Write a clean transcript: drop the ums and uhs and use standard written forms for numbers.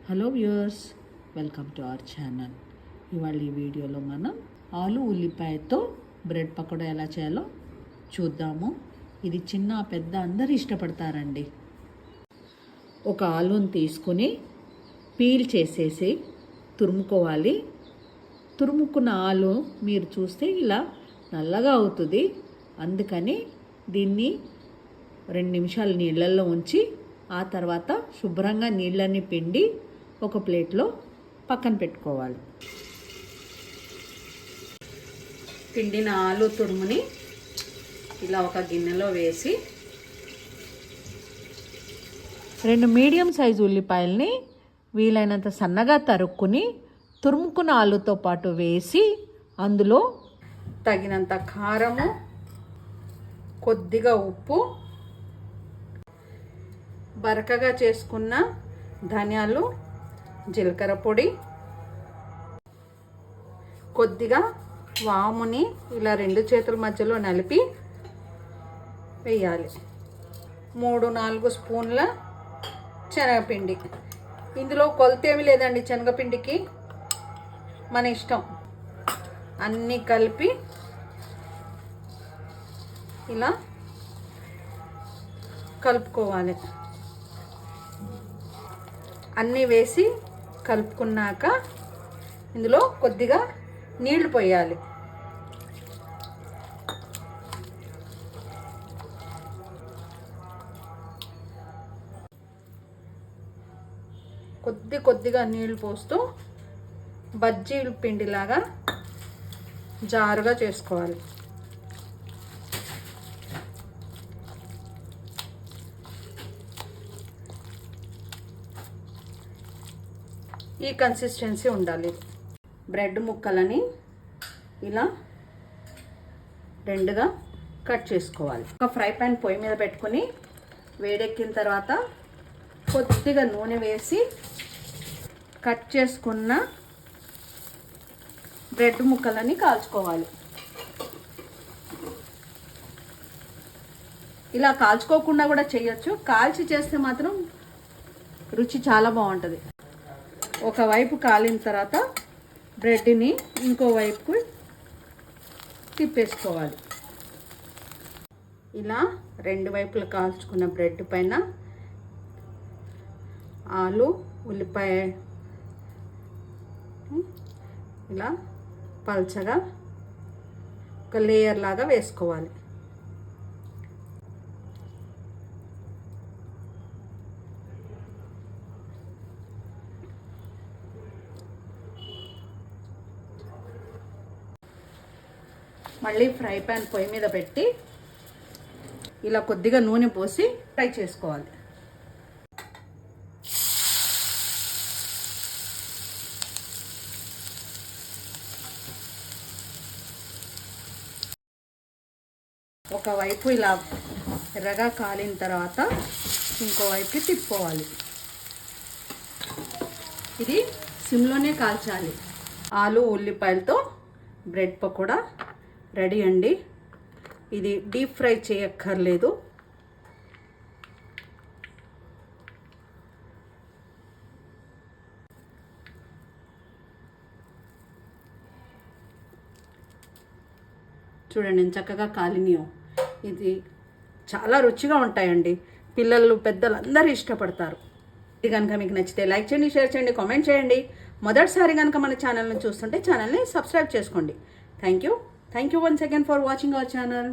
Hello viewers, welcome to our channel. ఇవాళ ఈ వీడియోలో మనం ఆలు ఉల్లిపాయతో బ్రెడ్ పకోడా ఎలా చేయాలో చూద్దాము. ఇది చిన్న పెద్ద అందరూ ఇష్టపడతారండి. ఒక ఆలుని తీసుకుని పీల్ చేసేసి తురుముకోవాలి. తురుముకున్న ఆలు మీరు చూస్తే ఇలా నల్లగా అవుతుంది. అందుకని దీన్ని 2 నిమిషాలు నీళ్ళల్లో ఉంచి ఆ తర్వాత శుభ్రంగా నీళ్ళని పిండి ఒక ప్లేట్లో పక్కన పెట్టుకోవాలి. పిండిన ఆలు తురుముని ఇలా ఒక గిన్నెలో వేసి 2 మీడియం సైజు ఉల్లిపాయల్ని వీలైనంత సన్నగా తరుక్కుని తురుముకున్న ఆలుతో పాటు వేసి అందులో తగినంత కారము, కొద్దిగా ఉప్పు, బరకగా చేసుకున్న ధనియాలు, జీలకర్ర పొడి, కొద్దిగా వాముని ఇలా 2 చేతుల మధ్యలో నలిపి వేయాలి. 3-4 స్పూన్ల శనగపిండి. ఇందులో కొలత ఏమీ లేదండి, శనగపిండికి మన ఇష్టం. అన్నీ కలిపి ఇలా కలుపుకోవాలి. అన్నీ వేసి కలుపుకున్నాక ఇందులో కొద్దిగా నీళ్లు పోయాలి. కొద్దిగా నీళ్లు పోస్తూ బజ్జీల పిండిలాగా జారుగా చేసుకోవాలి. ఈ కన్సిస్టెన్సీ ఉండాలి. బ్రెడ్ ముక్కలని ఇలా 2గా కట్ చేసుకోవాలి. ఒక ఫ్రై ప్యాన్ పొయ్యి మీద పెట్టుకుని వేడెక్కిన తర్వాత కొద్దిగా నూనె వేసి కట్ చేసుకున్న బ్రెడ్ ముక్కలని కాల్చుకోవాలి. ఇలా కాల్చుకోకుండా కూడా చేయొచ్చు. కాల్చి చేస్తే మాత్రం రుచి చాలా బాగుంటుంది. ఒకవైపు కాలిన తర్వాత బ్రెడ్ని ఇంకో వైపుకు తిప్పేసుకోవాలి. ఇలా 2 వైపులు కాల్చుకున్న బ్రెడ్ పైన ఆలు ఉల్లిపాయ ఇలా పల్చగా ఒక లేయర్ లాగా వేసుకోవాలి. మళ్ళీ ఫ్రై ప్యాన్ పొయ్యి మీద పెట్టి ఇలా కొద్దిగా నూనె పోసి ఫ్రై చేసుకోవాలి. ఒకవైపు ఇలా ఎర్రగా కాలిన తర్వాత ఇంకోవైపుకి తిప్పుకోవాలి. ఇది సిమ్లోనే కాల్చాలి. ఆలు ఉల్లిపాయలతో బ్రెడ్ పకోడా రెడీ అండి. ఇది డీప్ ఫ్రై చేయక్కర్లేదు. చూడండి ఎంత చక్కగా కాలినాయో. ఇది చాలా రుచిగా ఉంటాయండి. పిల్లలు పెద్దలు అందరూ ఇష్టపడతారు. ఇది కనుక మీకు నచ్చితే లైక్ చేయండి, షేర్ చేయండి, కామెంట్ చేయండి. మొదటిసారి కనుక మన ఛానల్ని చూస్తుంటే ఛానల్ని సబ్స్క్రైబ్ చేసుకోండి. Thank you once again for watching our channel.